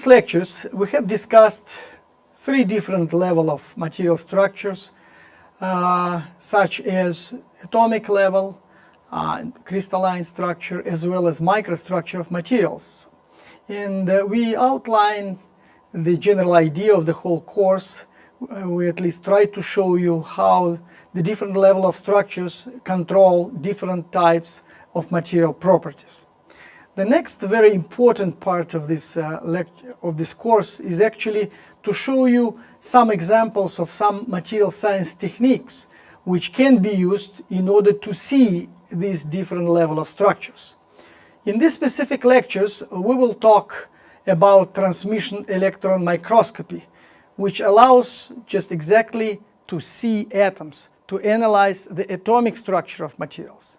previous lectures, we have discussed three different levels of material structures, such as atomic level, crystalline structure, as well as microstructure of materials. And we outline the general idea of the whole course. We at least try to show you how the different level of structures control different types of material properties. The next very important part of this course is actually to show you some examples of some material science techniques which can be used in order to see these different level of structures. In these specific lectures, we will talk about transmission electron microscopy, which allows just exactly to see atoms, to analyze the atomic structure of materials.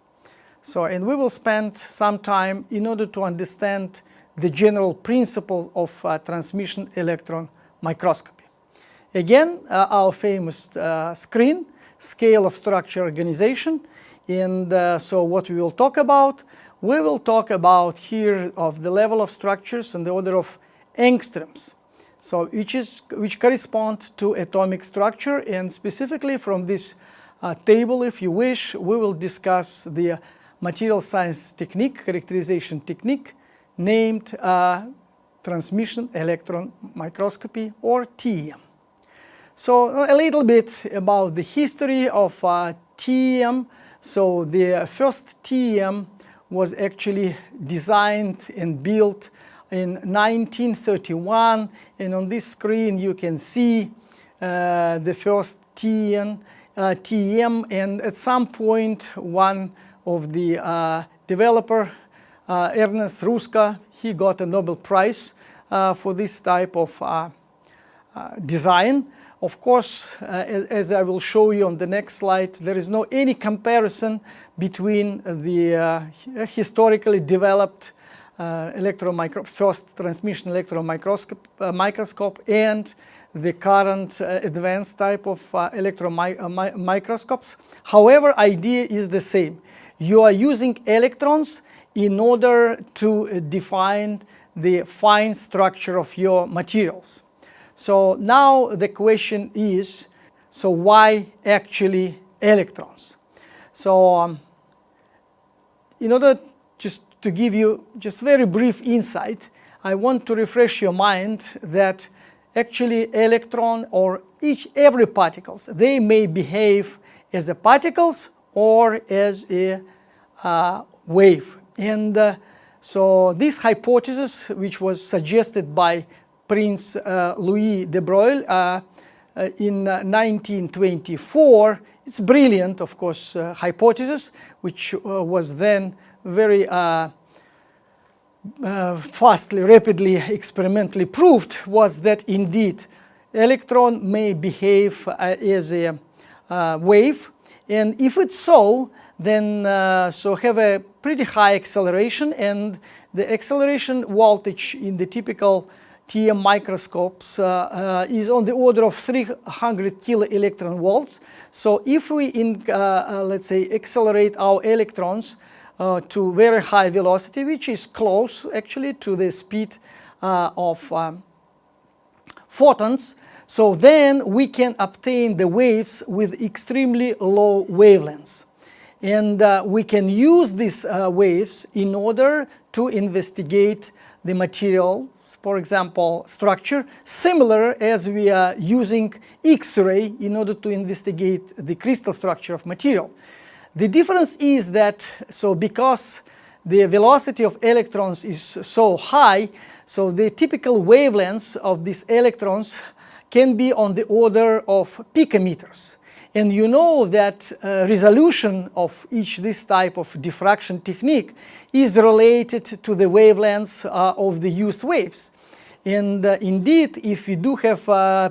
And we will spend some time in order to understand the general principle of transmission electron microscopy. Again, our famous screen, scale of structure organization. And so what we will talk about here of the level of structures in the order of angstroms. So which correspond to atomic structure, and specifically from this table, if you wish, we will discuss the material science technique, characterization technique, named transmission electron microscopy, or TEM. So a little bit about the history of TEM. So the first TEM was actually designed and built in 1931, and on this screen you can see the first TEM, and at some point one of the developer, Ernest Ruska, he got a Nobel Prize for this type of design. Of course, as I will show you on the next slide, there is no any comparison between the historically developed first transmission electron microscope and the current advanced type of electron microscopes. However, idea is the same. You are using electrons in order to define the fine structure of your materials. So now the question is, so why actually electrons? So in order just to give you just very brief insight, I want to refresh your mind that actually electron or every particles, they may behave as a particles or as a wave. And so this hypothesis, which was suggested by Prince Louis de Broglie in 1924, it's brilliant, of course, hypothesis, which was then very rapidly experimentally proved, was that indeed electron may behave as a wave, and if it's so, then so have a pretty high acceleration, and the acceleration voltage in the typical TEM microscopes is on the order of 300 kilo-electron volts. So if we, let's say, accelerate our electrons to very high velocity, which is close actually to the speed of photons, so then we can obtain the waves with extremely low wavelengths. And we can use these waves in order to investigate the material, for example, structure, similar as we are using X-ray in order to investigate the crystal structure of material. The difference is that, so because the velocity of electrons is so high, so the typical wavelengths of these electrons can be on the order of picometers. And you know that resolution of this type of diffraction technique is related to the wavelengths of the used waves. And indeed, if we do have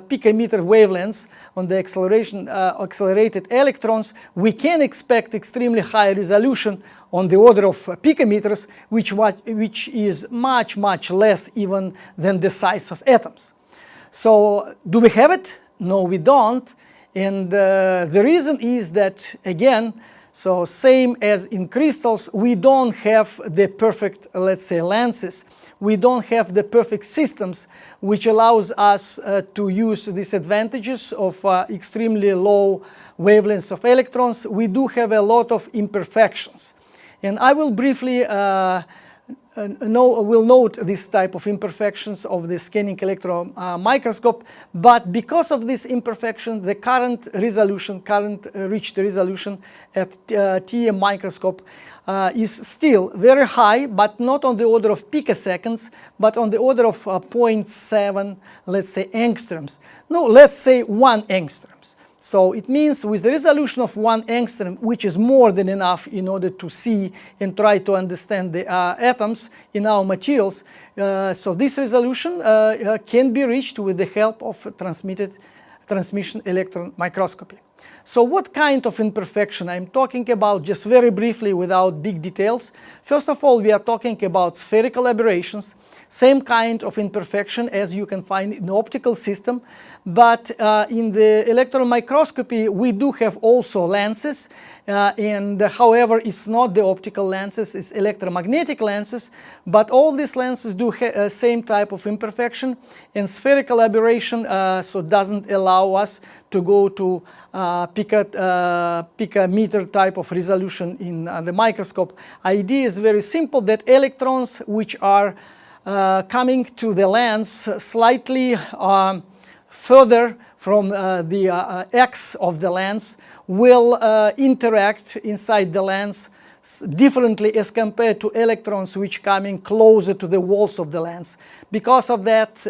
picometer wavelengths on the accelerated electrons, we can expect extremely high resolution on the order of picometers, which is much, much less even than the size of atoms. So do we have it? No, we don't. And the reason is that, again, so same as in crystals, we don't have the perfect, let's say, lenses we don't have the perfect systems which allows us to use these advantages of extremely low wavelengths of electrons. We do have a lot of imperfections. And I will briefly will note this type of imperfections of the scanning electron microscope, but because of this imperfection, the current reached resolution at TEM microscope is still very high, but not on the order of picoseconds, but on the order of 0.7, let's say, angstroms. No, let's say 1 angstroms. So it means with the resolution of 1 angstrom, which is more than enough in order to see and try to understand the atoms in our materials, so this resolution can be reached with the help of transmission electron microscopy. So what kind of imperfection I'm talking about, just very briefly without big details? First of all, we are talking about spherical aberrations, same kind of imperfection as you can find in the optical system, but in the electron microscopy we do have also lenses, and however it's not the optical lenses, it's electromagnetic lenses, but all these lenses do have same type of imperfection, and spherical aberration so doesn't allow us to go to picometer type of resolution in the microscope. Idea is very simple, that electrons which are coming to the lens slightly further from the X of the lens will interact inside the lens differently as compared to electrons which coming closer to the walls of the lens. Because of that,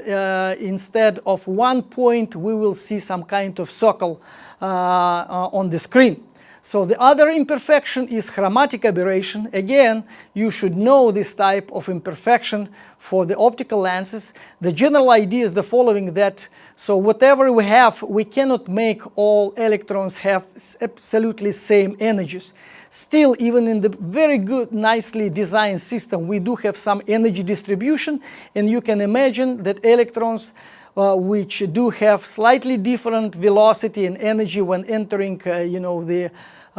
instead of 1 point, we will see some kind of circle on the screen. So the other imperfection is chromatic aberration. Again, you should know this type of imperfection for the optical lenses. The general idea is the following, that so whatever we have, we cannot make all electrons have absolutely same energies. Still, even in the very good, nicely designed system, we do have some energy distribution, and you can imagine that electrons which do have slightly different velocity and energy when entering, the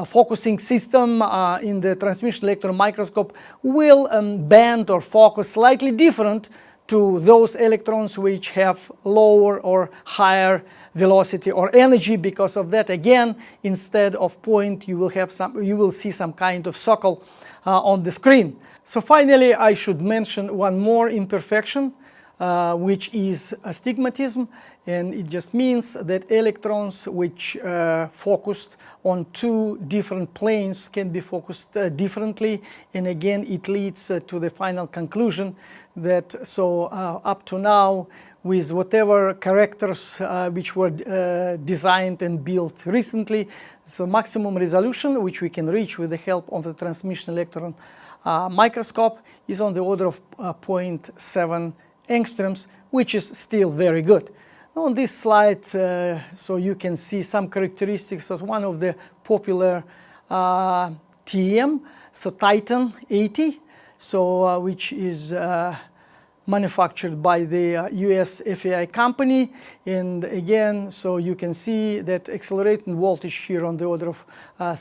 focusing system in the transmission electron microscope will bend or focus slightly different to those electrons which have lower or higher velocity or energy. Because of that, again, instead of point, you will see some kind of circle on the screen. So finally, I should mention one more imperfection, which is astigmatism, and it just means that electrons which focused on 2 different planes can be focused differently, and again it leads to the final conclusion that up to now, with whatever characters which were designed and built recently, the maximum resolution which we can reach with the help of the transmission electron microscope is on the order of 0.7 angstroms, which is still very good. On this slide, so you can see some characteristics of one of the popular TEM, so Titan 80, so which is manufactured by the US FAI company, and again, so you can see that accelerating voltage here on the order of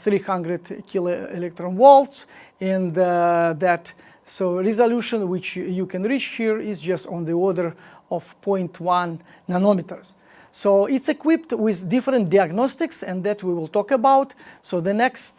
300 kilo electron volts, and that so resolution which you can reach here is just on the order of 0.1 nanometers. So it's equipped with different diagnostics, and that we will talk about. So the next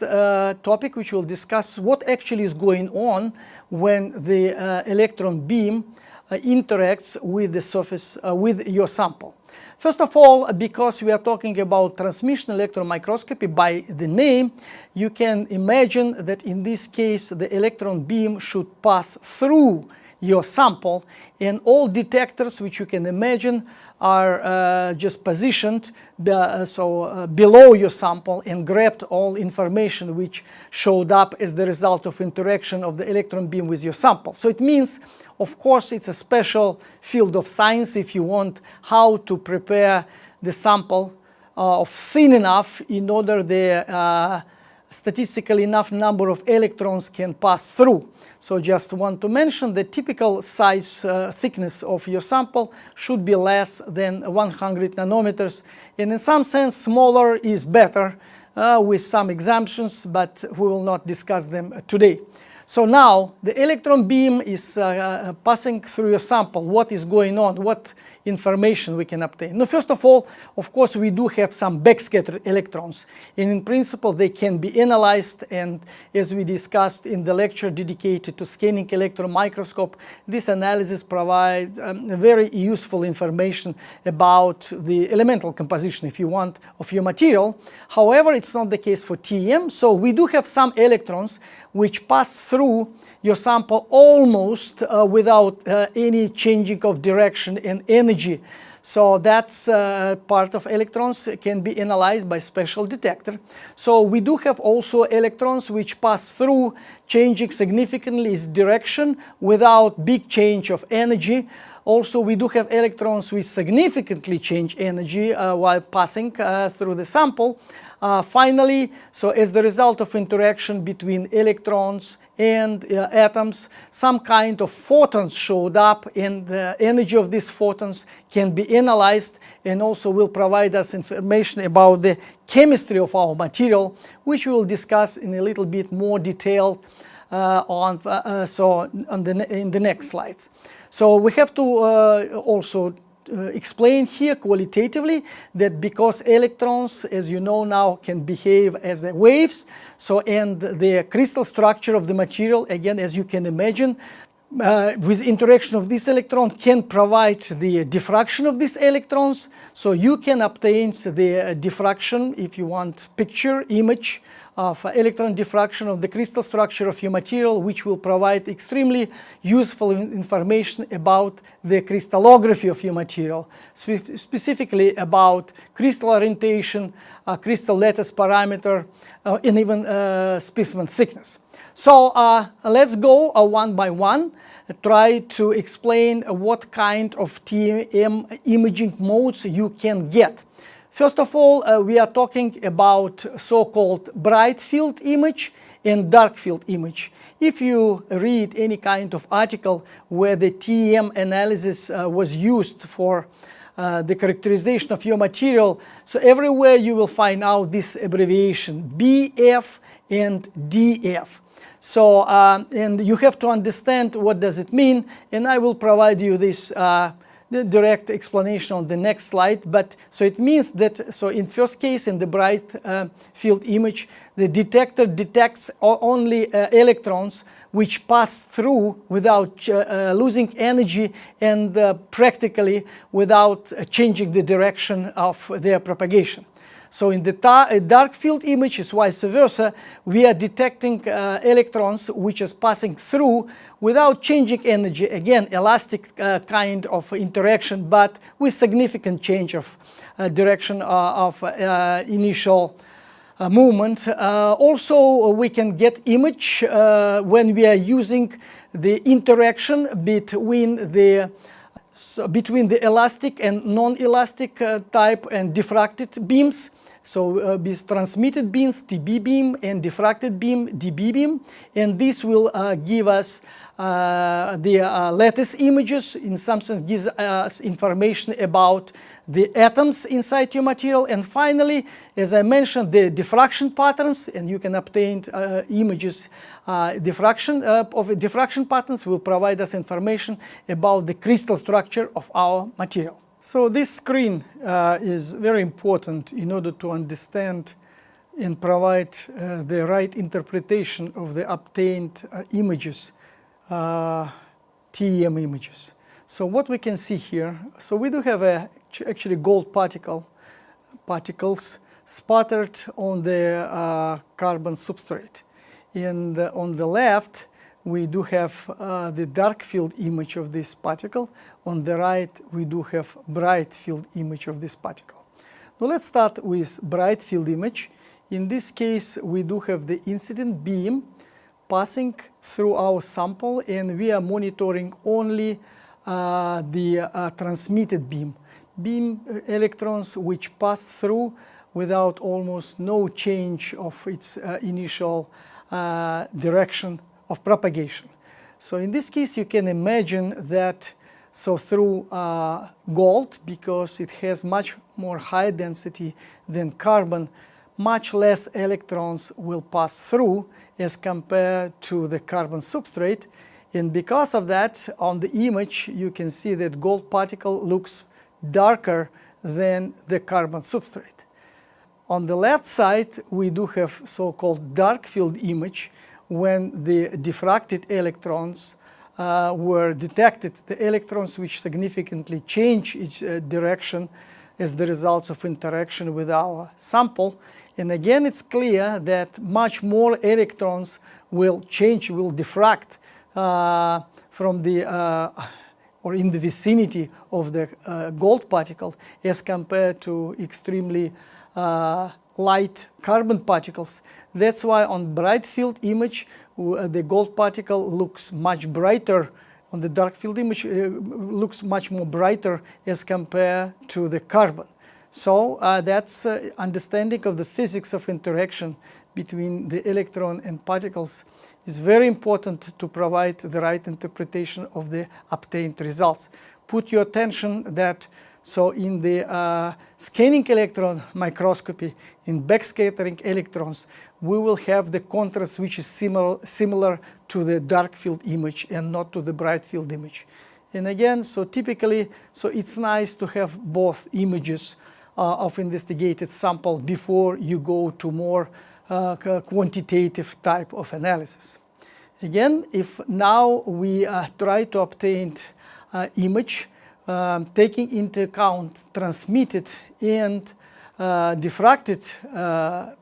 topic which we'll discuss what actually is going on when the electron beam interacts with the surface, with your sample. First of all, because we are talking about transmission electron microscopy by the name, you can imagine that in this case the electron beam should pass through your sample, and all detectors which you can imagine are just positioned below your sample and grabbed all information which showed up as the result of interaction of the electron beam with your sample. So it means, of course, it's a special field of science if you want how to prepare the sample of thin enough in order the statistically enough number of electrons can pass through. So just want to mention the typical size thickness of your sample should be less than 100 nanometers, and in some sense smaller is better with some exemptions, but we will not discuss them today. So now the electron beam is passing through your sample. What is going on? What information we can obtain? Now, first of all, of course, we do have some backscattered electrons, and in principle they can be analyzed, and as we discussed in the lecture dedicated to scanning electron microscope, this analysis provides very useful information about the elemental composition, if you want, of your material. However, it's not the case for TEM, so we do have some electrons which pass through your sample almost without any changing of direction and energy. So that's part of electrons can be analyzed by special detector. So we do have also electrons which pass through, changing significantly its direction without big change of energy. Also, we do have electrons which significantly change energy while passing through the sample. Finally, so as the result of interaction between electrons and atoms, some kind of photons showed up, and the energy of these photons can be analyzed and also will provide us information about the chemistry of our material, which we will discuss in a little bit more detail in the next slides. So we have to also explain here qualitatively that because electrons, as you know now, can behave as waves, so and the crystal structure of the material, again, as you can imagine, with interaction of this electron can provide the diffraction of these electrons, so you can obtain the diffraction, if you want, picture, image of electron diffraction of the crystal structure of your material, which will provide extremely useful information about the crystallography of your material, specifically about crystal orientation, crystal lattice parameter, and even specimen thickness. So let's go one by one, try to explain what kind of TEM imaging modes you can get. First of all, we are talking about so-called bright field image and dark field image. If you read any kind of article where the TEM analysis was used for the characterization of your material, so everywhere you will find out this abbreviation BF and DF. So, and you have to understand what does it mean, and I will provide you this the direct explanation on the next slide. But so it means that, so in first case, in the bright field image, the detector detects only electrons which pass through without losing energy and practically without changing the direction of their propagation. So in the dark field image is vice versa. We are detecting electrons which is passing through without changing energy. Again, elastic kind of interaction, but with significant change of direction of initial movement. Also, we can get image when we are using the interaction between the elastic and non-elastic type and diffracted beams. So these transmitted beams, TB beam, and diffracted beam, DB beam, and this will give us the lattice images. In some sense, gives us information about the atoms inside your material. And finally, as I mentioned, the diffraction patterns, and you can obtain images. Diffraction patterns will provide us information about the crystal structure of our material. So this screen is very important in order to understand and provide the right interpretation of the obtained images, TEM images. So what we can see here, so we do have actually gold particles spattered on the carbon substrate. And on the left, we do have the dark field image of this particle. On the right, we do have bright field image of this particle. Now let's start with bright field image. In this case, we do have the incident beam passing through our sample, and we are monitoring only the transmitted beam electrons which pass through without almost no change of its initial direction of propagation. So in this case, you can imagine that through gold, because it has much more high density than carbon, much less electrons will pass through, as compared to the carbon substrate. And because of that, on the image, you can see that gold particle looks darker than the carbon substrate. On the left side, we do have so-called dark field image when the diffracted electrons were detected, the electrons which significantly change its direction as the result of interaction with our sample. And again, it's clear that much more electrons will change, will diffract from the or in the vicinity of the gold particle as compared to extremely light carbon particles. That's why on bright field image the gold particle looks much brighter. On the dark field image looks much more brighter as compared to the carbon. So that's understanding of the physics of interaction between the electron and particles is very important to provide the right interpretation of the obtained results. Put your attention that so in the scanning electron microscopy, in backscattering electrons, we will have the contrast which is similar to the dark field image and not to the bright field image. And again, so typically, so it's nice to have both images of investigated sample before you go to more quantitative type of analysis. Again, if now we try to obtain image taking into account transmitted and diffracted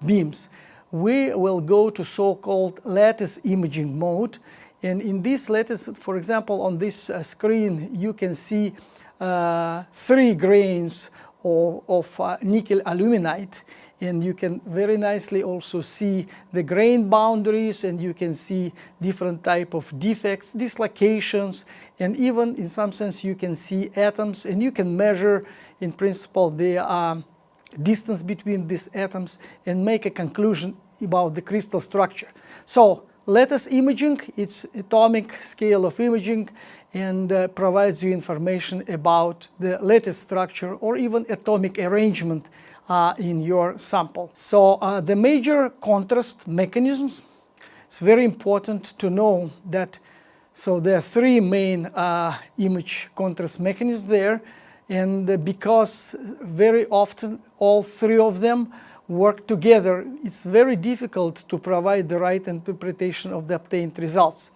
beams, we will go to so-called lattice imaging mode. And in this lattice, for example, on this screen, you can see 3 grains of nickel aluminide, and you can very nicely also see the grain boundaries, and you can see different type of defects, dislocations, and even in some sense you can see atoms, and you can measure in principle the distance between these atoms and make a conclusion about the crystal structure. So lattice imaging, it's atomic scale of imaging, and provides you information about the lattice structure or even atomic arrangement in your sample. So the major contrast mechanisms, it's very important to know that so there are 3 main image contrast mechanisms there, and because very often all 3 of them work together, it's very difficult to provide the right interpretation of the obtained results.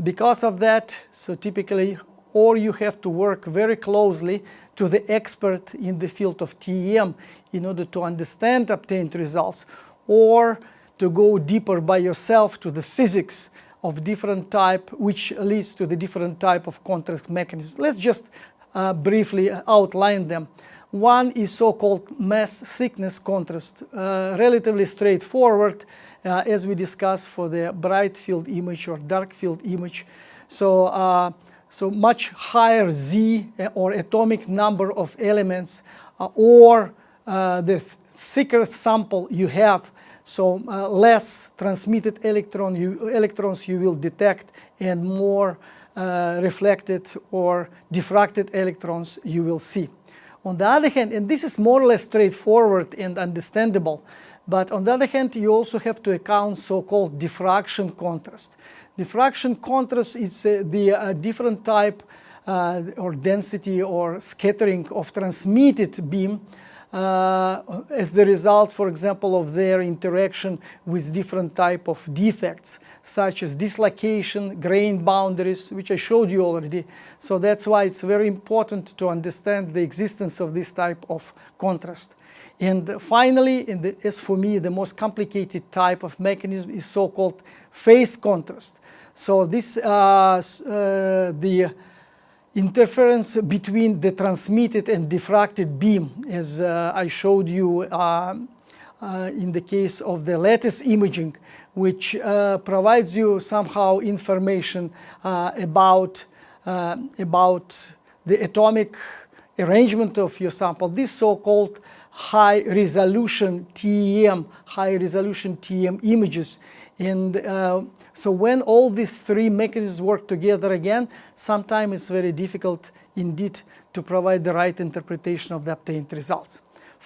Because of that, so typically, or you have to work very closely to the expert in the field of TEM in order to understand obtained results, or to go deeper by yourself to the physics of different type, which leads to the different type of contrast mechanisms. Let's just briefly outline them. One is so-called mass thickness contrast, relatively straightforward, as we discussed for the bright field image or dark field image. So, so much higher Z or atomic number of elements, or the thicker sample you have, so less transmitted electrons you will detect, and more reflected or diffracted electrons you will see. On the other hand, and this is more or less straightforward and understandable, but on the other hand, you also have to account so-called diffraction contrast. Diffraction contrast is the different type or density or scattering of transmitted beam as the result, for example, of their interaction with different type of defects, such as dislocation, grain boundaries, which I showed you already. So that's why it's very important to understand the existence of this type of contrast. And finally, as for me, the most complicated type of mechanism is so-called phase contrast. So this the interference between the transmitted and diffracted beam, as I showed you in the case of the lattice imaging, which provides you somehow information about the atomic arrangement of your sample. This so-called high resolution TEM images. And so when all these 3 mechanisms work together again, sometimes it's very difficult indeed to provide the right interpretation of the obtained results.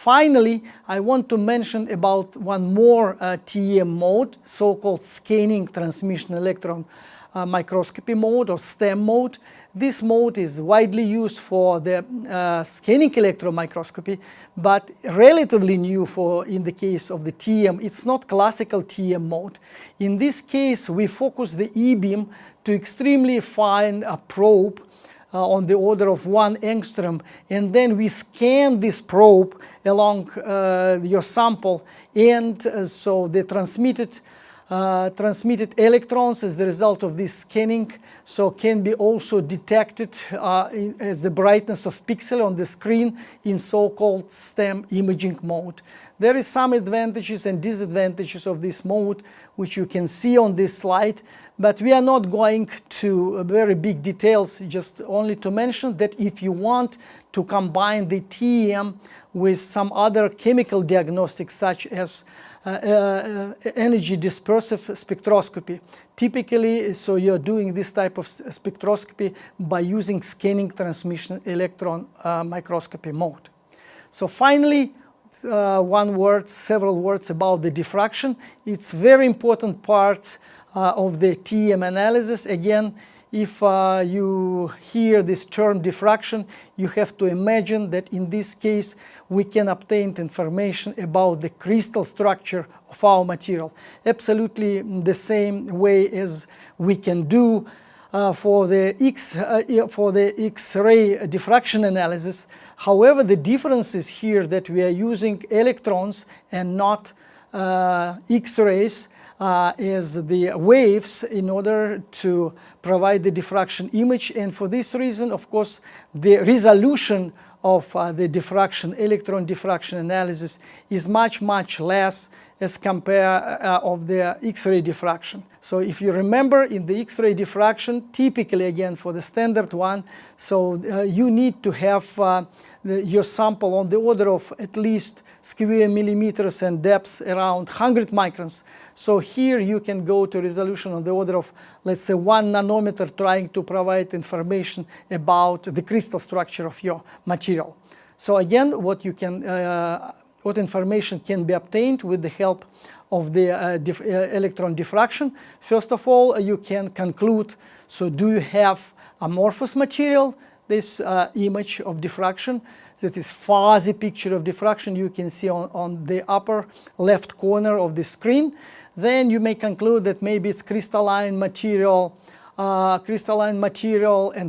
Finally, I want to mention about one more TEM mode, so-called scanning transmission electron microscopy mode, or STEM mode. This mode is widely used for the scanning electron microscopy, but relatively new in the case of the TEM. It's not classical TEM mode. In this case, we focus the E-beam to extremely fine probe on the order of 1 angstrom, and then we scan this probe along your sample, and so the transmitted electrons as the result of this scanning can be also detected as the brightness of pixel on the screen in so-called STEM imaging mode. There is some advantages and disadvantages of this mode, which you can see on this slide, but we are not going to very big details, just only to mention that if you want to combine the TEM with some other chemical diagnostics, such as energy dispersive spectroscopy. Typically, so you're doing this type of spectroscopy by using scanning transmission electron microscopy mode. So finally, several words about the diffraction. It's a very important part of the TEM analysis. Again, if you hear this term diffraction, you have to imagine that in this case we can obtain information about the crystal structure of our material, absolutely the same way as we can do for the X-ray diffraction analysis. However, the difference is here that we are using electrons and not X-rays as the waves in order to provide the diffraction image, and for this reason, of course, the resolution of the electron diffraction analysis is much less as compared of the X-ray diffraction. So if you remember, in the X-ray diffraction, typically again for the standard one, so you need to have your sample on the order of at least square millimeters and depth around 100 microns. So here you can go to resolution on the order of, let's say, 1 nanometer, trying to provide information about the crystal structure of your material. So again, what information can be obtained with the help of the electron diffraction? First of all, you can conclude, so do you have amorphous material? This image of diffraction, that is fuzzy picture of diffraction you can see on the upper left corner of the screen. Then you may conclude that maybe it's crystalline material and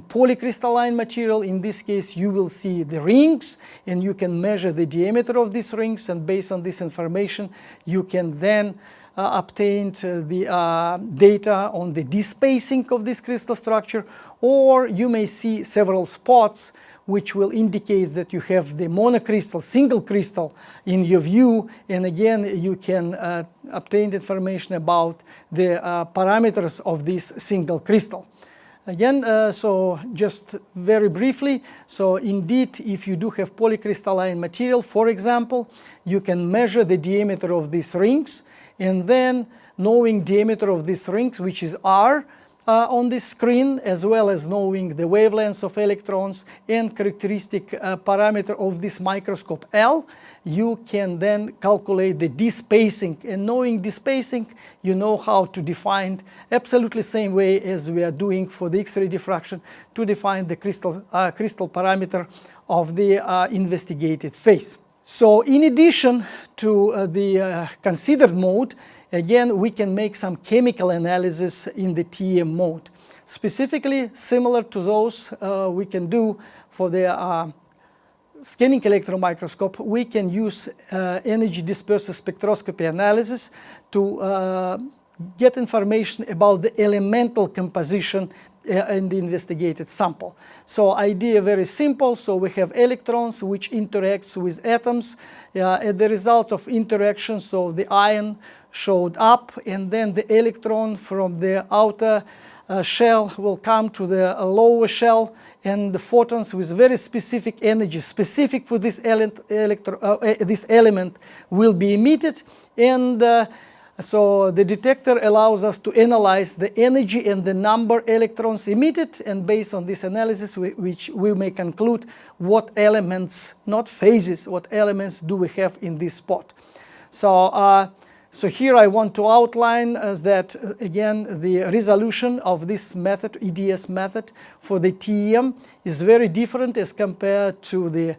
polycrystalline material. In this case, you will see the rings, and you can measure the diameter of these rings, and based on this information, you can then obtain the data on the despacing of this crystal structure, or you may see several spots which will indicate that you have the monocrystal, single crystal in your view, and again you can obtain information about the parameters of this single crystal. Again, so just very briefly, so indeed if you do have polycrystalline material, for example, you can measure the diameter of these rings, and then knowing diameter of these rings, which is R, on this screen, as well as knowing the wavelengths of electrons and characteristic parameter of this microscope L, you can then calculate the despacing, and knowing despacing, you know how to define, absolutely same way as we are doing for the X-ray diffraction, to define the crystal parameter of the investigated phase. So in addition to the considered mode, again, we can make some chemical analysis in the TEM mode. Specifically, similar to those we can do for the scanning electron microscope, we can use energy dispersive spectroscopy analysis to get information about the elemental composition in the investigated sample. So idea very simple. So we have electrons which interacts with atoms. As the result of interaction, so the ion showed up, and then the electron from the outer shell will come to the lower shell, and the photons with very specific energy, specific for this element, will be emitted, and So the detector allows us to analyze the energy and the number electrons emitted, and based on this analysis we may conclude what elements, not phases, what elements do we have in this spot. So here I want to outline that again the resolution of this method, EDS method, for the TEM is very different as compared to the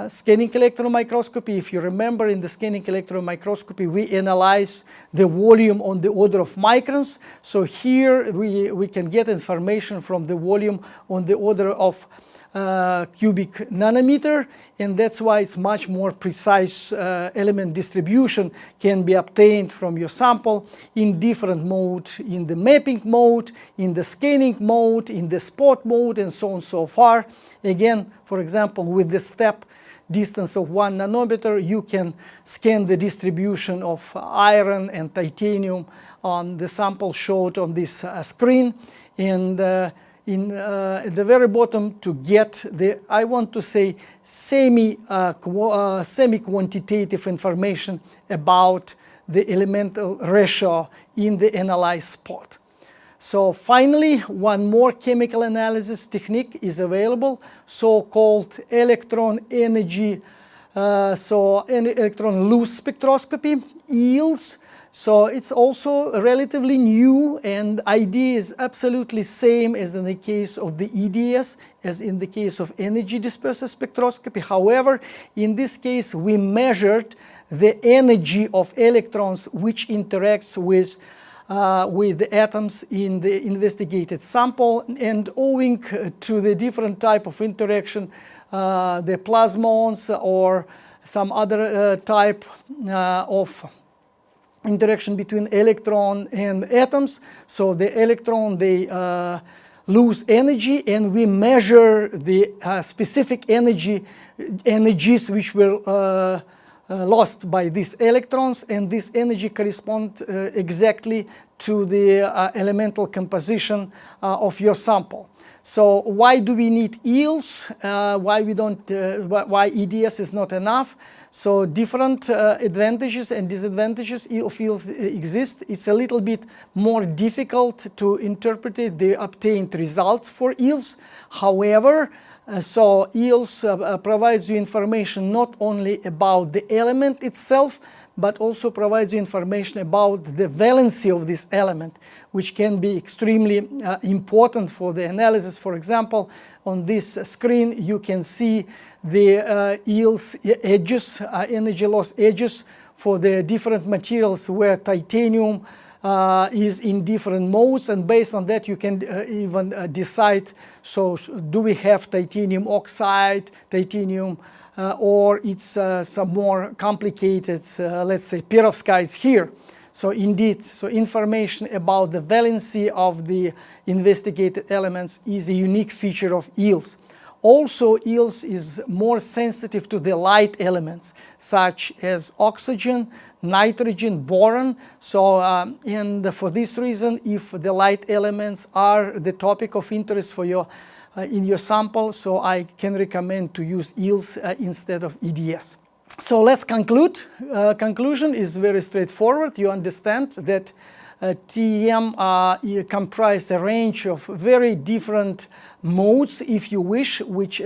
scanning electron microscopy. If you remember, in the scanning electron microscopy we analyze the volume on the order of microns. So here we can get information from the volume on the order of cubic nanometer, and that's why it's much more precise. Element distribution can be obtained from your sample in different mode, in the mapping mode, in the scanning mode, in the spot mode, and so on so far. Again, for example, with the step distance of 1 nanometer, you can scan the distribution of iron and titanium on the sample showed on this screen. And at the very bottom, to get the, I want to say, semi-quantitative information about the elemental ratio in the analyzed spot. So finally, one more chemical analysis technique is available, so-called electron energy, electron loose spectroscopy, EELS. So it's also relatively new, and idea is absolutely same as in the case of the EDS, as in the case of energy dispersive spectroscopy. However, in this case we measured the energy of electrons which interacts with the atoms in the investigated sample, and owing to the different type of interaction, the plasmons or some other type of interaction between electron and atoms. So the electron, they lose energy, and we measure the specific energies which were lost by these electrons, and this energy corresponds exactly to the elemental composition of your sample. So why do we need EELS? Why EDS is not enough? So different advantages and disadvantages of EELS exist. It's a little bit more difficult to interpret the obtained results for EELS. However, so EELS provides you information not only about the element itself, but also provides you information about the valency of this element, which can be extremely important for the analysis. For example, on this screen you can see the EELS edges, energy loss edges, for the different materials where titanium is in different modes, and based on that you can even decide, so do we have titanium oxide, titanium, or it's some more complicated, let's say, perovskites here. So indeed, so information about the valency of the investigated elements is a unique feature of EELS. Also, EELS is more sensitive to the light elements, such as oxygen, nitrogen, boron. So, and for this reason, if the light elements are the topic of interest for your in your sample, so I can recommend to use EELS instead of EDS. So let's conclude. Conclusion is very straightforward. You understand that TEM comprise a range of very different modes, if you wish, which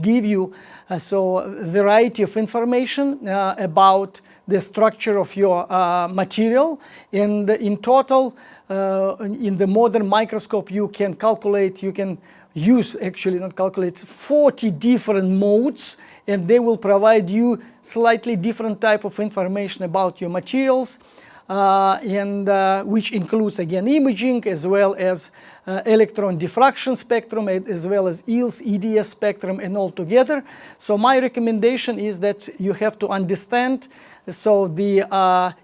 give you so a variety of information about the structure of your material. And in total, in the modern microscope, you can use 40 different modes, and they will provide you slightly different type of information about your materials, which includes again imaging, as well as electron diffraction spectrum, as well as EELS, EDS spectrum, and all together. So my recommendation is that you have to understand so the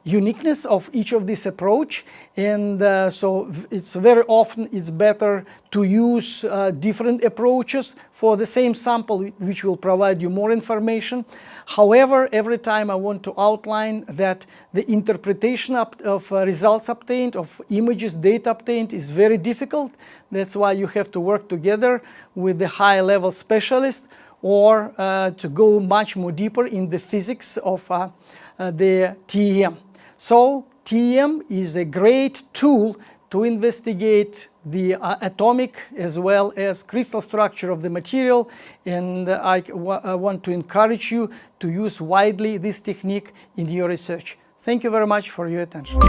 uniqueness of each of this approach, and so it's very often it's better to use different approaches for the same sample, which will provide you more information. However, every time I want to outline that the interpretation of results obtained, of images, data obtained, is very difficult. That's why you have to work together with the high-level specialist, or to go much more deeper in the physics of the TEM. So TEM is a great tool to investigate the atomic as well as crystal structure of the material, and I want to encourage you to use widely this technique in your research. Thank you very much for your attention.